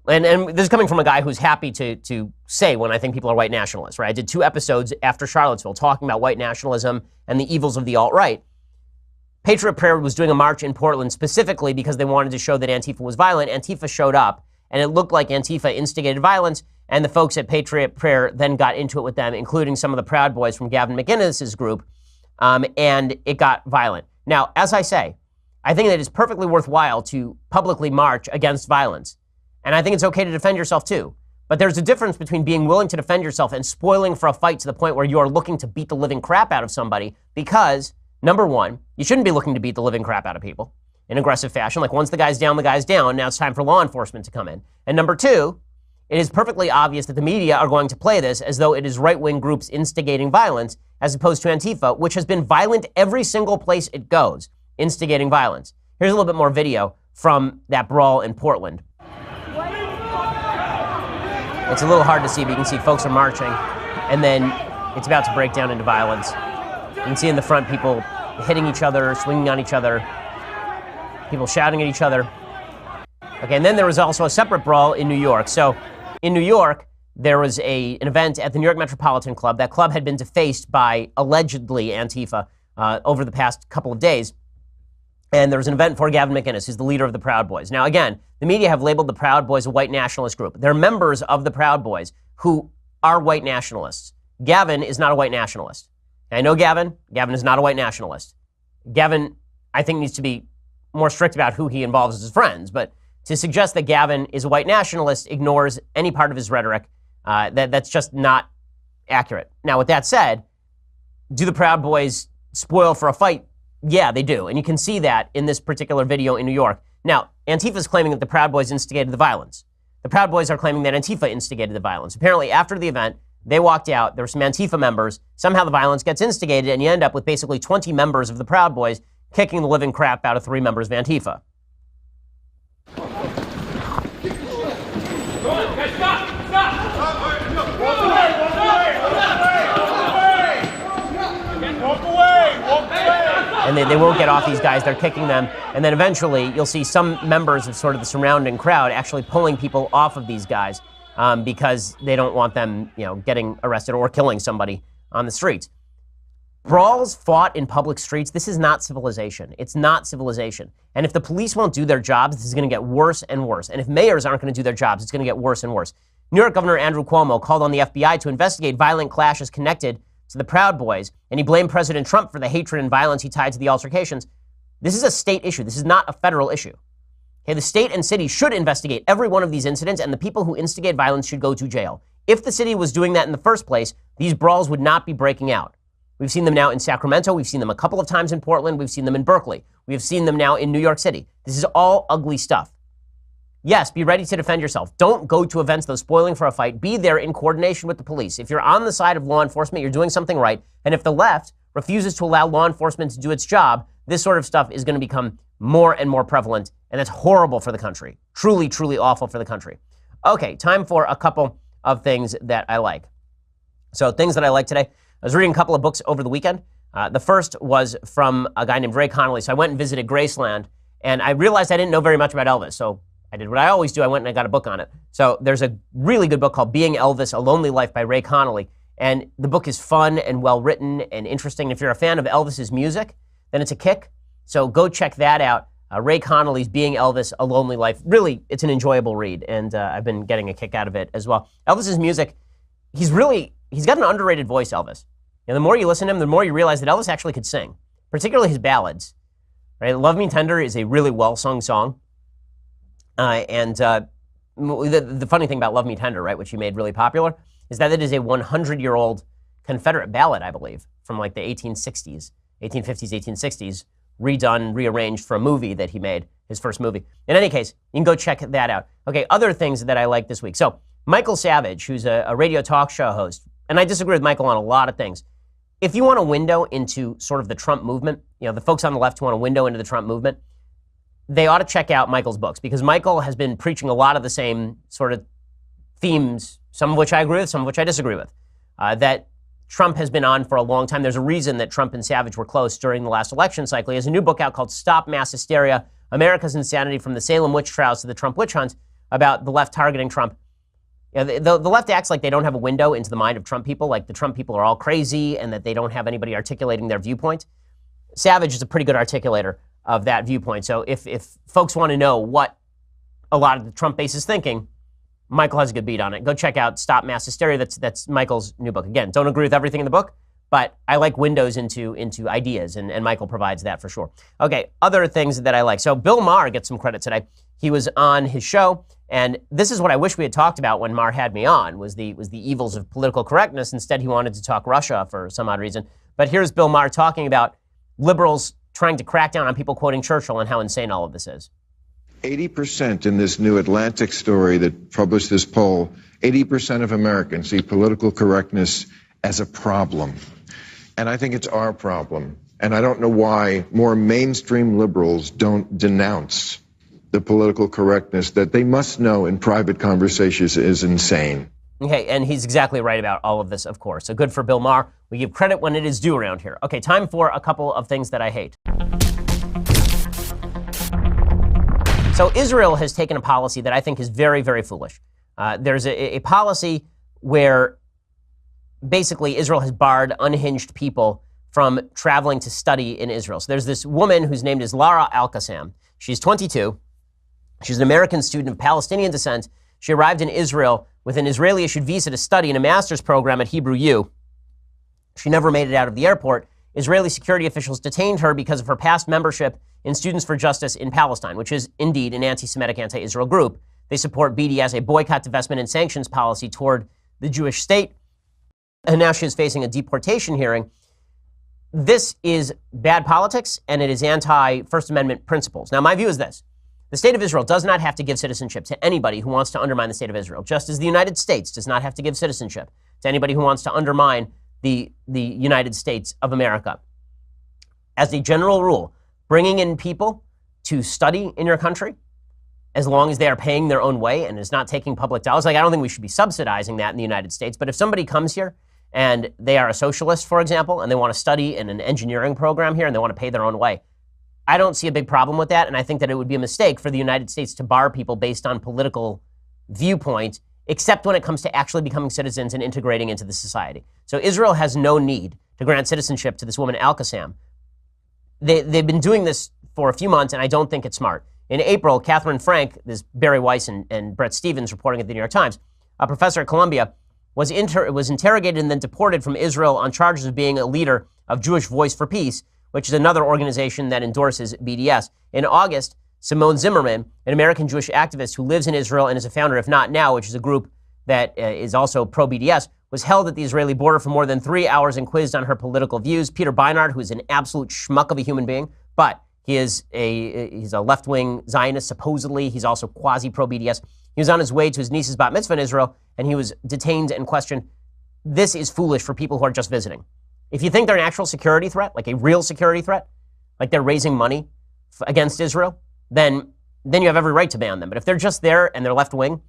and this is coming from a guy who's happy to say when I think people are white nationalists, right? I did 2 episodes after Charlottesville talking about white nationalism and the evils of the alt-right. Patriot Prayer was doing a march in Portland specifically because they wanted to show that Antifa was violent. Antifa showed up, and it looked like Antifa instigated violence, and the folks at Patriot Prayer then got into it with them, including some of the Proud Boys from Gavin McInnes's group, and it got violent. Now, as I say, I think that it's perfectly worthwhile to publicly march against violence. And I think it's okay to defend yourself too. But there's a difference between being willing to defend yourself and spoiling for a fight to the point where you are looking to beat the living crap out of somebody because, number one, you shouldn't be looking to beat the living crap out of people in aggressive fashion. Like once the guy's down, now it's time for law enforcement to come in. And number two, it is perfectly obvious that the media are going to play this as though it is right-wing groups instigating violence as opposed to Antifa, which has been violent every single place it goes, instigating violence. Here's a little bit more video from that brawl in Portland. It's a little hard to see, but you can see folks are marching, and then it's about to break down into violence. You can see in the front people hitting each other, swinging on each other, people shouting at each other. Okay, and then there was also a separate brawl in New York. So in New York, there was an event at the New York Metropolitan Club. That club had been defaced by, allegedly, Antifa over the past couple of days. And there was an event for Gavin McInnes, who's the leader of the Proud Boys. Now, again, the media have labeled the Proud Boys a white nationalist group. They're members of the Proud Boys who are white nationalists. Gavin is not a white nationalist. And I know Gavin. Gavin is not a white nationalist. Gavin, I think, needs to be more strict about who he involves as his friends. But to suggest that Gavin is a white nationalist ignores any part of his rhetoric. That's just not accurate. Now, with that said, do the Proud Boys spoil for a fight? Yeah, they do. And you can see that in this particular video in New York. Now, Antifa is claiming that the Proud Boys instigated the violence. The Proud Boys are claiming that Antifa instigated the violence. Apparently, after the event, they walked out. There were some Antifa members. Somehow the violence gets instigated, and you end up with basically 20 members of the Proud Boys kicking the living crap out of 3 members of Antifa. And they won't get off these guys. They're kicking them. And then eventually you'll see some members of sort of the surrounding crowd actually pulling people off of these guys because they don't want them, getting arrested or killing somebody on the streets. Brawls fought in public streets, this is not civilization. It's not civilization. And if the police won't do their jobs, this is going to get worse and worse. And if mayors aren't going to do their jobs, it's going to get worse and worse. New York Governor Andrew Cuomo called on the FBI to investigate violent clashes connected to the Proud Boys, and he blamed President Trump for the hatred and violence he tied to the altercations. This is a state issue. This is not a federal issue. Okay, the state and city should investigate every one of these incidents, and the people who instigate violence should go to jail. If the city was doing that in the first place, these brawls would not be breaking out. We've seen them now in Sacramento. We've seen them a couple of times in Portland. We've seen them in Berkeley. We've seen them now in New York City. This is all ugly stuff. Yes, be ready to defend yourself. Don't go to events, though, spoiling for a fight. Be there in coordination with the police. If you're on the side of law enforcement, you're doing something right. And if the left refuses to allow law enforcement to do its job, this sort of stuff is going to become more and more prevalent. And that's horrible for the country. Truly, truly awful for the country. Okay, time for a couple of things that I like. So things that I like today. I was reading a couple of books over the weekend. The first was from a guy named Ray Connolly. So I went and visited Graceland, and I realized I didn't know very much about Elvis. So I did what I always do. I went and I got a book on it. So there's a really good book called Being Elvis, A Lonely Life by Ray Connolly. And the book is fun and well-written and interesting. If you're a fan of Elvis's music, then it's a kick. So go check that out. Ray Connolly's Being Elvis, A Lonely Life. Really, it's an enjoyable read, and I've been getting a kick out of it as well. Elvis's music, he's got an underrated voice, Elvis. The more you listen to him, the more you realize that Elvis actually could sing, particularly his ballads. Right? Love Me Tender is a really well-sung song. The funny thing about Love Me Tender, right, which he made really popular, is that it is a 100-year-old Confederate ballad, I believe, from like the 1850s, 1860s, redone, rearranged for a movie that he made, his first movie. In any case, you can go check that out. Okay, other things that I like this week. So Michael Savage, who's a radio talk show host, and I disagree with Michael on a lot of things. If you want a window into sort of the Trump movement, the folks on the left who want a window into the Trump movement, they ought to check out Michael's books, because Michael has been preaching a lot of the same sort of themes, some of which I agree with, some of which I disagree with, that Trump has been on for a long time. There's a reason that Trump and Savage were close during the last election cycle. He has a new book out called Stop Mass Hysteria, America's Insanity from the Salem Witch Trials to the Trump Witch Hunt. about the left targeting Trump. You know, the left acts like they don't have a window into the mind of Trump people, like the Trump people are all crazy and that they don't have anybody articulating their viewpoint. Savage is a pretty good articulator of that viewpoint. So if folks want to know what a lot of the Trump base is thinking, Michael has a good beat on it. Go check out Stop Mass Hysteria. That's Michael's new book. Again, don't agree with everything in the book, but I like windows into ideas, and Michael provides that for sure. Okay, other things that I like. So Bill Maher gets some credit today. He was on his show, and this is what I wish we had talked about when Maher had me on, was the evils of political correctness. Instead, he wanted to talk Russia for some odd reason. But here's Bill Maher talking about liberals trying to crack down on people quoting Churchill and how insane all of this is. 80% in this new Atlantic story that published this poll, 80% of Americans see political correctness as a problem. And I think it's our problem. And I don't know why more mainstream liberals don't denounce the political correctness that they must know in private conversations is insane. Okay, and he's exactly right about all of this, of course. So good for Bill Maher. We give credit when it is due around here. Okay, time for a couple of things that I hate. So Israel has taken a policy that I think is very, very foolish. There's a policy where basically Israel has barred unhinged people from traveling to study in Israel. So there's this woman whose name is Lara Al-Qassam. She's 22. She's an American student of Palestinian descent. She arrived in Israel with an Israeli-issued visa to study in a master's program at Hebrew U. She never made it out of the airport. Israeli security officials detained her because of her past membership in Students for Justice in Palestine, which is indeed an anti-Semitic, anti-Israel group. They support BDS, a boycott, divestment, and sanctions policy toward the Jewish state. And now she is facing a deportation hearing. This is bad politics, and it is anti-First Amendment principles. Now, my view is this. The state of Israel does not have to give citizenship to anybody who wants to undermine the state of Israel, just as the United States does not have to give citizenship to anybody who wants to undermine the United States of America. As a general rule, bringing in people to study in your country, as long as they are paying their own way and is not taking public dollars, like I don't think we should be subsidizing that in the United States, but if somebody comes here and they are a socialist, for example, and they want to study in an engineering program here and they want to pay their own way, I don't see a big problem with that, and I think that it would be a mistake for the United States to bar people based on political viewpoint, except when it comes to actually becoming citizens and integrating into the society. So Israel has no need to grant citizenship to this woman, Al-Qassam. They've been doing this for a few months, and I don't think it's smart. In April, Catherine Frank, this Barry Weiss and Brett Stevens reporting at the New York Times, a professor at Columbia, was interrogated and then deported from Israel on charges of being a leader of Jewish Voice for Peace, which is another organization that endorses BDS. In August, Simone Zimmerman, an American Jewish activist who lives in Israel and is a founder of Not Now, which is a group that is also pro-BDS, was held at the Israeli border for more than 3 hours and quizzed on her political views. Peter Beinart, who is an absolute schmuck of a human being, but he's a left-wing Zionist, supposedly. He's also quasi-pro-BDS. He was on his way to his niece's bat mitzvah in Israel, and he was detained and questioned. This is foolish for people who are just visiting. If you think they're an actual security threat, like a real security threat, like they're raising money against Israel, then you have every right to ban them. But if they're just there and they're left-wing,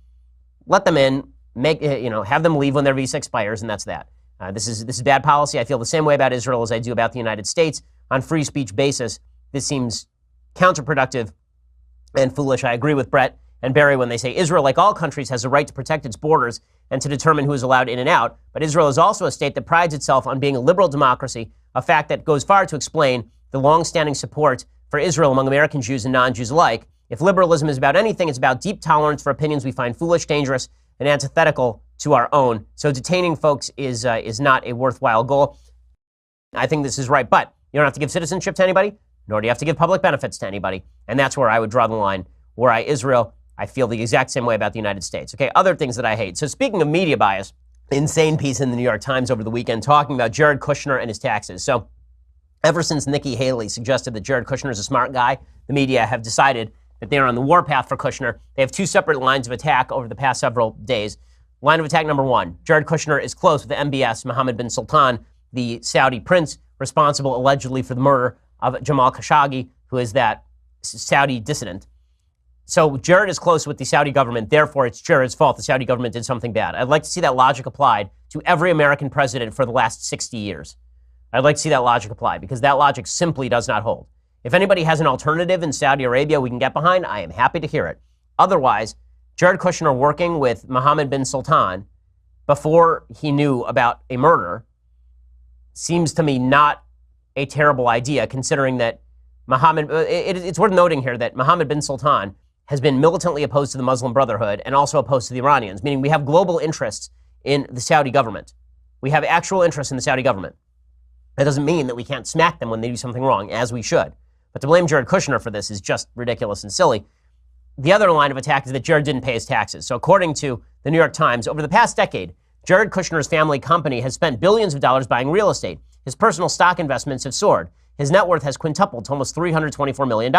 let them in, have them leave when their visa expires, and that's that. This is bad policy. I feel the same way about Israel as I do about the United States. On free speech basis, this seems counterproductive and foolish. I agree with Brett and Barry when they say Israel, like all countries, has a right to protect its borders and to determine who is allowed in and out. But Israel is also a state that prides itself on being a liberal democracy, a fact that goes far to explain the long-standing support for Israel among American Jews and non-Jews alike. If liberalism is about anything, it's about deep tolerance for opinions we find foolish, dangerous, and antithetical to our own. So detaining folks is not a worthwhile goal. I think this is right, but you don't have to give citizenship to anybody, nor do you have to give public benefits to anybody. And that's where I would draw the line. Were I Israel, I feel the exact same way about the United States. Okay, other things that I hate. So speaking of media bias, insane piece in the New York Times over the weekend talking about Jared Kushner and his taxes. So ever since Nikki Haley suggested that Jared Kushner is a smart guy, the media have decided that they are on the warpath for Kushner. They have two separate lines of attack over the past several days. Line of attack number one, Jared Kushner is close with the MBS, Mohammed bin Sultan, the Saudi prince responsible allegedly for the murder of Jamal Khashoggi, who is that Saudi dissident. So Jared is close with the Saudi government, therefore it's Jared's fault the Saudi government did something bad. I'd like to see that logic applied to every American president for the last 60 years. I'd like to see that logic applied because that logic simply does not hold. If anybody has an alternative in Saudi Arabia we can get behind, I am happy to hear it. Otherwise, Jared Kushner working with Mohammed bin Sultan before he knew about a murder seems to me not a terrible idea, considering that it's worth noting here that Mohammed bin Sultan has been militantly opposed to the Muslim Brotherhood and also opposed to the Iranians, meaning we have global interests in the Saudi government. We have actual interest in the Saudi government. That doesn't mean that we can't smack them when they do something wrong, as we should. But to blame Jared Kushner for this is just ridiculous and silly. The other line of attack is that Jared didn't pay his taxes. So according to the New York Times, over the past decade, Jared Kushner's family company has spent billions of dollars buying real estate. His personal stock investments have soared. His net worth has quintupled to almost $324 million.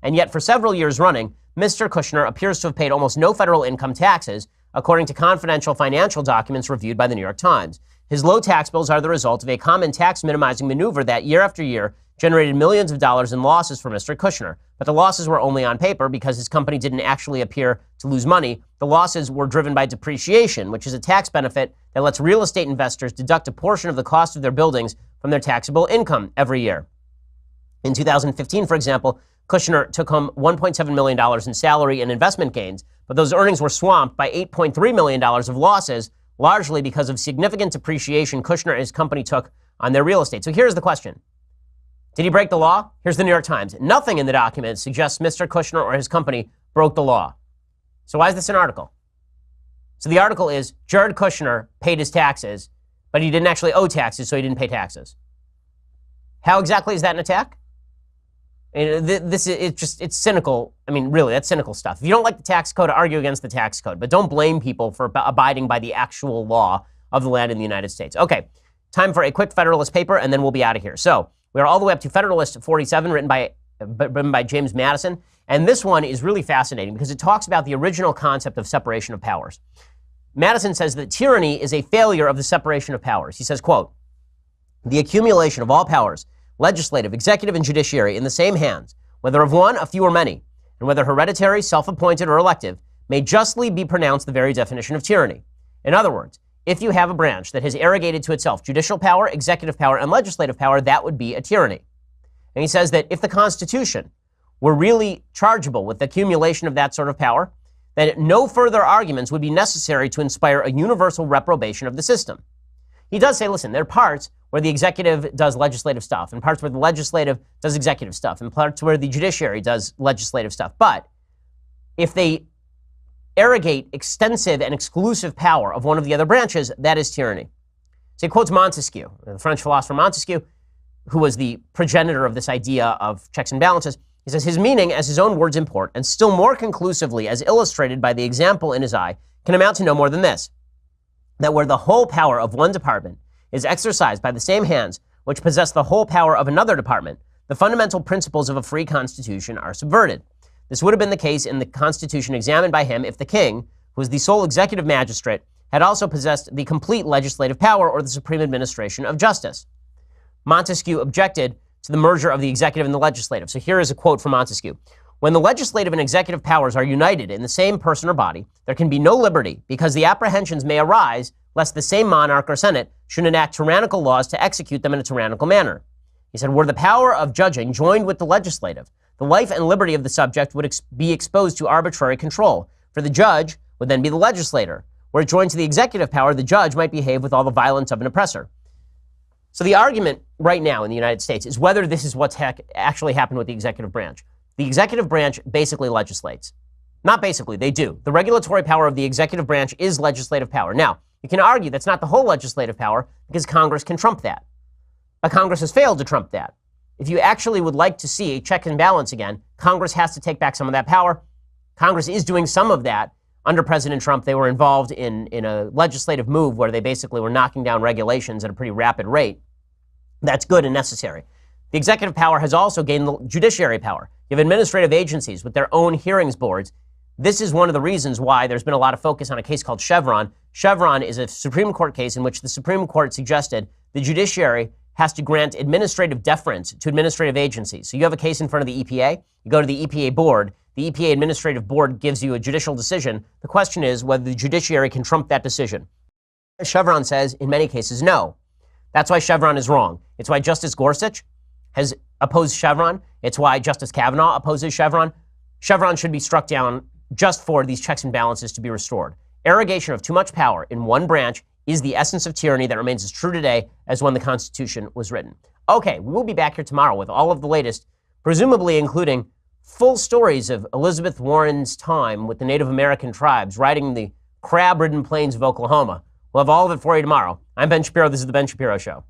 And yet, for several years running, Mr. Kushner appears to have paid almost no federal income taxes, according to confidential financial documents reviewed by the New York Times. His low tax bills are the result of a common tax minimizing maneuver that, year after year, generated millions of dollars in losses for Mr. Kushner. But the losses were only on paper because his company didn't actually appear to lose money. The losses were driven by depreciation, which is a tax benefit that lets real estate investors deduct a portion of the cost of their buildings from their taxable income every year. In 2015, for example, Kushner took home $1.7 million in salary and investment gains, but those earnings were swamped by $8.3 million of losses, largely because of significant depreciation Kushner and his company took on their real estate. So here's the question. Did he break the law? Here's the New York Times. Nothing in the document suggests Mr. Kushner or his company broke the law. So why is this an article? So the article is Jared Kushner paid his taxes, but he didn't actually owe taxes, so he didn't pay taxes. How exactly is that an attack? It's cynical. I mean, really, that's cynical stuff. If you don't like the tax code, argue against the tax code, but don't blame people for abiding by the actual law of the land in the United States. Okay, time for a quick Federalist paper, and then we'll be out of here. So we are all the way up to Federalist 47, written by James Madison, and this one is really fascinating because it talks about the original concept of separation of powers. Madison says that tyranny is a failure of the separation of powers. He says, quote, "The accumulation of all powers, legislative, executive, and judiciary in the same hands, whether of one, a few, or many, and whether hereditary, self-appointed, or elective, may justly be pronounced the very definition of tyranny. In other words, if you have a branch that has arrogated to itself judicial power, executive power, and legislative power, that would be a tyranny." And he says that if the Constitution were really chargeable with the accumulation of that sort of power, then no further arguments would be necessary to inspire a universal reprobation of the system. He does say, listen, there are parts where the executive does legislative stuff, and parts where the legislative does executive stuff, and parts where the judiciary does legislative stuff. But if they arrogate extensive and exclusive power of one of the other branches, that is tyranny. So he quotes Montesquieu, the French philosopher Montesquieu, who was the progenitor of this idea of checks and balances. He says his meaning, as his own words import, and still more conclusively as illustrated by the example in his eye, can amount to no more than this: that where the whole power of one department is exercised by the same hands which possess the whole power of another department, the fundamental principles of a free constitution are subverted. This would have been the case in the constitution examined by him if the king, who is the sole executive magistrate, had also possessed the complete legislative power or the supreme administration of justice. Montesquieu objected to the merger of the executive and the legislative. So here is a quote from Montesquieu. "When the legislative and executive powers are united in the same person or body, there can be no liberty, because the apprehensions may arise lest the same monarch or senate should enact tyrannical laws to execute them in a tyrannical manner." He said, "Were the power of judging joined with the legislative, the life and liberty of the subject would be exposed to arbitrary control, for the judge would then be the legislator. Were it joined to the executive power, the judge might behave with all the violence of an oppressor." So the argument right now in the United States is whether this is what's actually happened with the executive branch. The executive branch basically legislates. Not basically, they do. The regulatory power of the executive branch is legislative power. Now, you can argue that's not the whole legislative power because Congress can trump that. But Congress has failed to trump that. If you actually would like to see a check and balance again, Congress has to take back some of that power. Congress is doing some of that. Under President Trump, they were involved in a legislative move where they basically were knocking down regulations at a pretty rapid rate. That's good and necessary. The executive power has also gained the judiciary power. You have administrative agencies with their own hearings boards. This is one of the reasons why there's been a lot of focus on a case called Chevron. Chevron is a Supreme Court case in which the Supreme Court suggested the judiciary has to grant administrative deference to administrative agencies. So you have a case in front of the EPA, you go to the EPA board, the EPA administrative board gives you a judicial decision. The question is whether the judiciary can trump that decision. Chevron says, in many cases, no. That's why Chevron is wrong. It's why Justice Gorsuch has opposed Chevron. It's why Justice Kavanaugh opposes Chevron. Chevron should be struck down just for these checks and balances to be restored. Arrogation of too much power in one branch is the essence of tyranny that remains as true today as when the Constitution was written. Okay, we will be back here tomorrow with all of the latest, presumably including full stories of Elizabeth Warren's time with the Native American tribes riding the crab-ridden plains of Oklahoma. We'll have all of it for you tomorrow. I'm Ben Shapiro. This is The Ben Shapiro Show.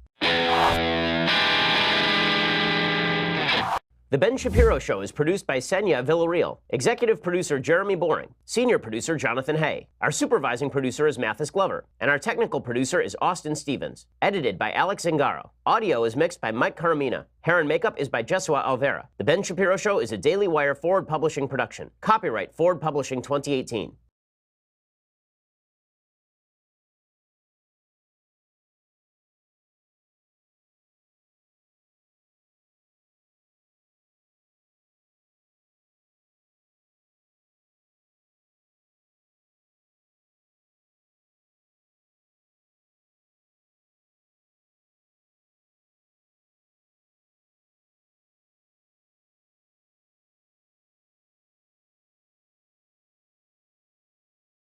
The Ben Shapiro Show is produced by Senya Villarreal, executive producer Jeremy Boring, senior producer Jonathan Hay. Our supervising producer is Mathis Glover, and our technical producer is Austin Stevens. Edited by Alex Zingaro. Audio is mixed by Mike Caramina. Hair and makeup is by Jesua Alvera. The Ben Shapiro Show is a Daily Wire Forward Publishing production. Copyright Forward Publishing 2018.